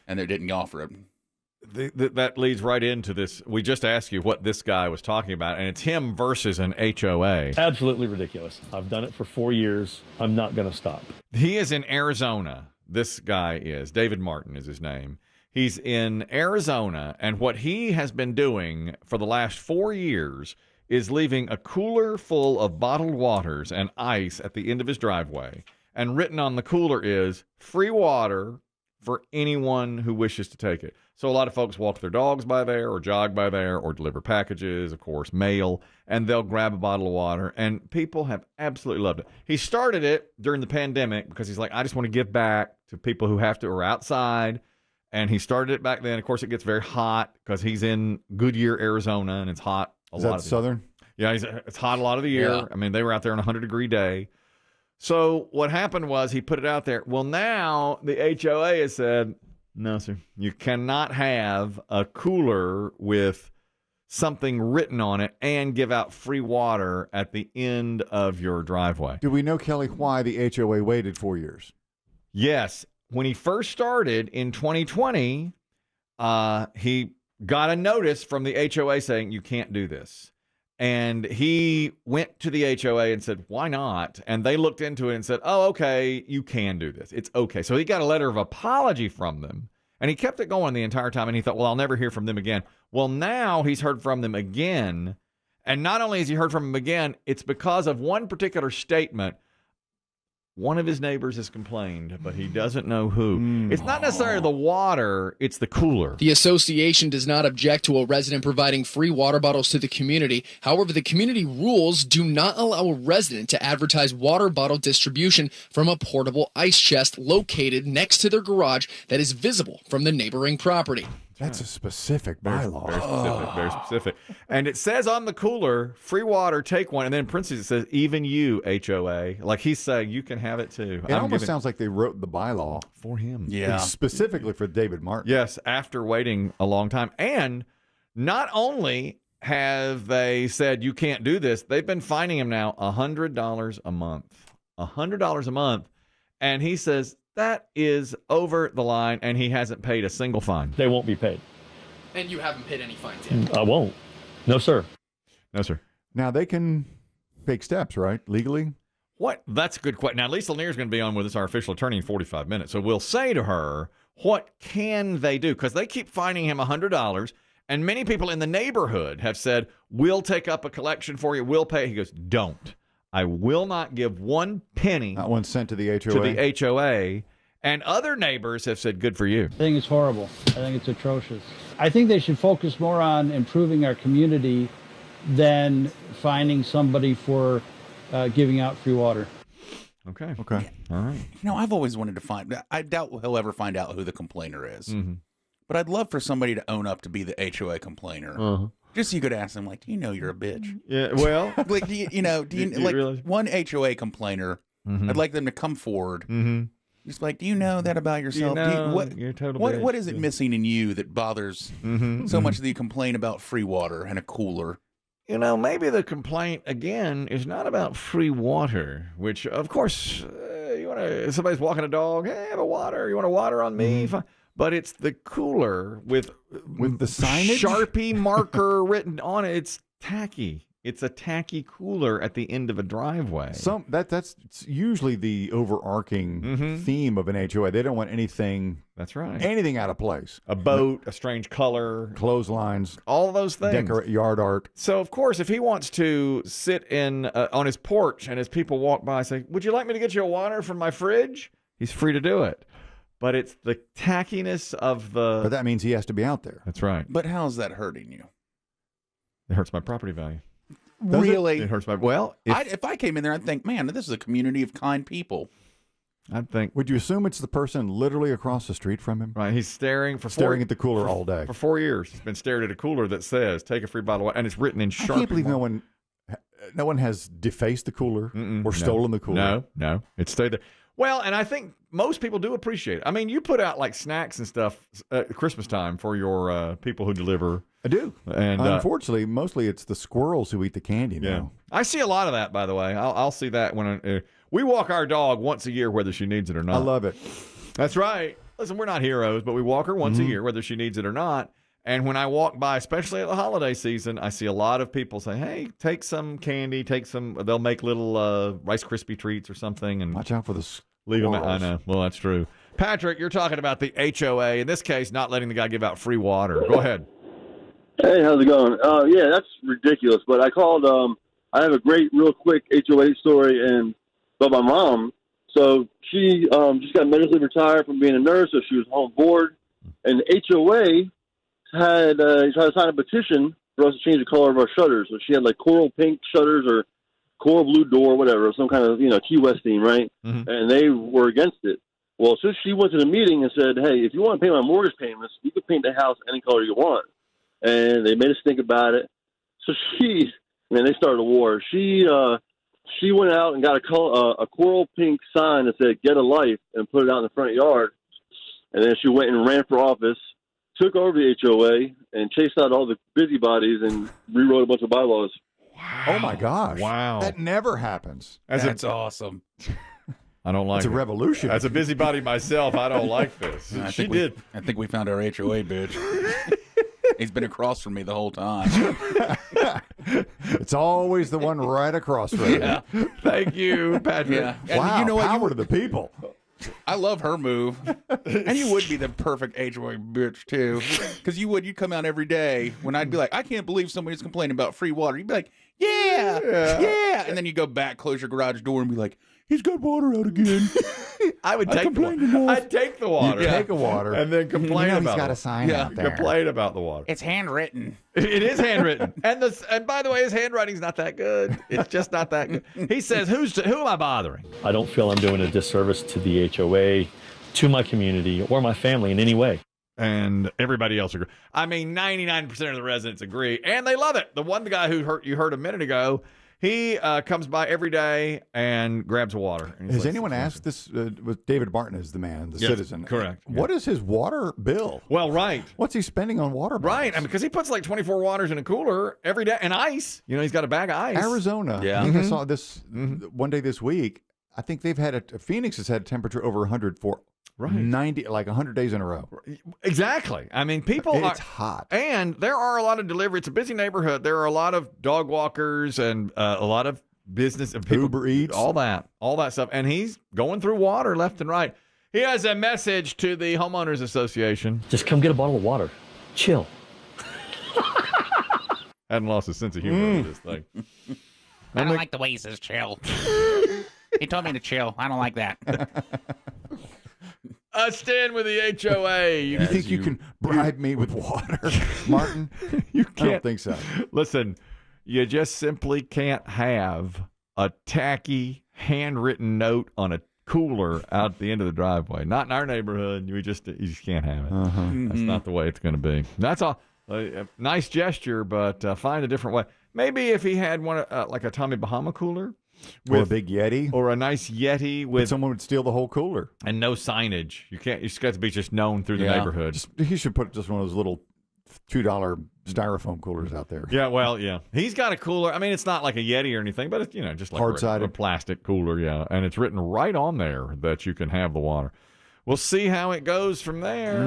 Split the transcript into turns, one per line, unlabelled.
and they didn't offer it.
That leads right into this. We just asked you what this guy was talking about, and it's him versus an HOA.
Absolutely ridiculous. I've done it for 4 years. I'm not going to stop.
He is in Arizona. This guy is. David Martin is his name. He's in Arizona, and what he has been doing for the last 4 years is leaving a cooler full of bottled waters and ice at the end of his driveway. And written on the cooler is free water for anyone who wishes to take it. So a lot of folks walk their dogs by there or jog by there or deliver packages, of course, mail, and they'll grab a bottle of water. And people have absolutely loved it. He started it during the pandemic because he's like, I just want to give back to people who have to or outside. And he started it back then. Of course, it gets very hot because he's in Goodyear, Arizona, and it's hot a lot.
Is that southern?
Yeah, it's hot a lot of the year.
Yeah.
I mean, they were out there on a 100-degree day. So what happened was he put it out there. Well, now the HOA has said, no, sir, you cannot have a cooler with something written on it and give out free water at the end of your driveway.
Do we know, Kelly, why the HOA waited 4 years?
Yes. When he first started in 2020, he got a notice from the HOA saying you can't do this. And he went to the HOA and said, why not? And they looked into it and said, oh, okay, you can do this. It's okay. So he got a letter of apology from them. And he kept it going the entire time. And he thought, well, I'll never hear from them again. Well, now he's heard from them again. And not only has he heard from them again, it's because of one particular statement. One of his neighbors has complained, but he doesn't know who. It's not necessarily the water, it's the cooler.
The association does not object to a resident providing free water bottles to the community. However, the community rules do not allow a resident to advertise water bottle distribution from a portable ice chest located next to their garage that is visible from the neighboring property.
That's a specific bylaw.
Very specific, very specific. And it says on the cooler, free water, take one. And then in parentheses, it says, even you, HOA. Like he's saying, you can have it too.
It almost sounds like they wrote the bylaw
for him.
Yeah.
Specifically for David Martin.
Yes, after waiting a long time. And not only have they said you can't do this, they've been fining him now $100 a month. $100 a month. And he says, that is over the line, and he hasn't paid a single fine.
They won't be paid.
And you haven't paid any fines yet?
I won't. No, sir.
No, sir.
Now, they can take steps, right, legally?
What? That's a good question. Now, Lisa Lanier is going to be on with us, our official attorney, in 45 minutes. So we'll say to her, what can they do? Because they keep fining him $100, and many people in the neighborhood have said, we'll take up a collection for you, we'll pay. He goes, don't. I will not give 1 penny.
Not 1 cent to the HOA.
To the HOA. And other neighbors have said, good for you.
I think it's horrible. I think it's atrocious. I think they should focus more on improving our community than finding somebody for giving out free water.
Okay.
Okay.
All right.
You know, I've always wanted to find, I doubt he'll ever find out who the complainer is.
Mm-hmm.
But I'd love for somebody to own up to be the HOA complainer.
Uh-huh.
Just so you could ask them, like, do you know you're a bitch?
Yeah, well.
Like, do you like
realize?
one HOA complainer, I'd like them to come forward.
Mm-hmm.
Just like, do you know that about yourself?
You're a total
what
bitch.
is it missing in you that bothers so much that you complain about free water and a cooler?
You know, maybe the complaint, again, is not about free water, which, of course, you want to, somebody's walking a dog, hey, have a water, you want a water on me? Fine. But it's the cooler with
the signage?
Sharpie marker written on it. It's tacky. It's a tacky cooler at the end of a driveway.
That's usually the overarching theme of an HOA. They don't want anything.
That's right.
Anything out of place.
A boat, a strange color,
clotheslines,
all those things.
Decorate yard art.
So of course, if he wants to sit in on his porch and as people walk by, say, "Would you like me to get you a water from my fridge?" He's free to do it. But it's the tackiness of the.
But that means he has to be out there.
That's right.
But how's that hurting you?
It hurts my property value.
Really?
It hurts my. Well,
if I came in there, I'd think, man, this is a community of kind people.
I'd think.
Would you assume it's the person literally across the street from him?
Right. He's staring
at the cooler all day
for 4 years. He's been staring at a cooler that says "Take a free bottle of water," and it's written in Sharpie.
I can't believe no one has defaced the cooler or stolen the cooler.
No, it stayed there. Well, and I think most people do appreciate it. I mean, you put out like snacks and stuff at Christmas time for your people who deliver.
I do.
And
unfortunately, mostly it's the squirrels who eat the candy now.
I see a lot of that, by the way. I'll see that when we walk our dog once a year, whether she needs it or not.
I love it.
That's right. listen, we're not heroes, but we walk her once a year, whether she needs it or not. And when I walk by, especially at the holiday season, I see a lot of people say, hey, take some candy, they'll make little Rice Krispie treats or something. And
watch out for the
leave them. I
squirrels.
know. Well, that's true. Patrick, you're talking about the HOA, in this case, not letting the guy give out free water. Go ahead.
Hey, how's it going? Yeah, that's ridiculous. But I called. I have a great, real quick HOA story about my mom. So she just got medically retired from being a nurse, so she was home board. And the HOA had tried to sign a petition for us to change the color of our shutters. So she had like coral pink shutters or coral blue door, whatever, some kind of Key West theme, right?
Mm-hmm.
And they were against it. Well, so she went to the meeting and said, "Hey, if you want to pay my mortgage payments, you can paint the house any color you want." And they made us think about it. So they started a war. She went out and got a coral pink sign that said "Get a Life" and put it out in the front yard. And then she went and ran for office, took over the HOA, and chased out all the busybodies and rewrote a bunch of bylaws.
Wow.
Oh my gosh!
Wow,
that never happens.
That's awesome.
I don't like
It's a
it.
revolution.
As a busybody myself, I don't like this.
I
She
think
did.
I think we found our HOA bitch. He's been across from me the whole time.
It's always the one right across from you.
Yeah.
Thank you, Patrick.
Yeah. And
Wow,
you know what?
power to the people.
I love her move. And you would be the perfect HOA bitch, too. Because you'd come out every day when I'd be like, I can't believe somebody's complaining about free water. You'd be like, yeah. And then you go back, close your garage door, and be like, he's got water out again.
I would take the
complained
water.
enough.
I'd take the water.
You take a water.
And then complain
he's
about
got
it.
a sign out there.
Complain about the water.
It's handwritten.
It is handwritten. And by the way, his handwriting's not that good. It's just not that good. He says, who am I bothering?
I don't feel I'm doing a disservice to the HOA, to my community, or my family in any way.
And everybody else agree. I mean, 99% of the residents agree, and they love it. The one guy you heard a minute ago, he comes by every day and grabs water. And he's
Has
like,
anyone asked this? With David Martin is the man, the
Yes,
citizen.
correct.
What is his water bill?
Well, right.
What's he spending on water bills?
Right. I mean, because he puts like 24 waters in a cooler every day and ice. He's got a bag of ice.
Arizona.
Yeah.
I think I saw this one day this week. I think they've had Phoenix has had a temperature over 100 for 100 days in a row.
Exactly. I mean,
It's hot.
And there are a lot of delivery. It's a busy neighborhood. There are a lot of dog walkers and a lot of business of people,
Uber Eats.
all that stuff. And he's going through water left and right. He has a message to the homeowners association.
Just come get a bottle of water. Chill.
Hadn't lost his sense of humor with this thing.
I don't like the way he says chill. He told me to chill. I don't like that.
I stand with the HOA.
You think you can bribe me with water, Martin?
You
I
can't.
don't think so.
Listen, you just simply can't have a tacky handwritten note on a cooler out at the end of the driveway. Not in our neighborhood. You just can't have it. That's not the way it's going to be. That's all. A nice gesture, but find a different way. Maybe if he had one like a Tommy Bahama cooler.
Or a big Yeti.
Or a nice Yeti
But
with
someone would steal the whole cooler.
and no signage. You just got to be just known through the
Yeah.
neighborhood.
He should put just one of those little $2 styrofoam coolers out there.
Yeah, well, yeah. He's got a cooler. I mean, it's not like a Yeti or anything, but it's, just like
Hard-sided.
a plastic cooler, yeah. And it's written right on there that you can have the water. We'll see how it goes from there.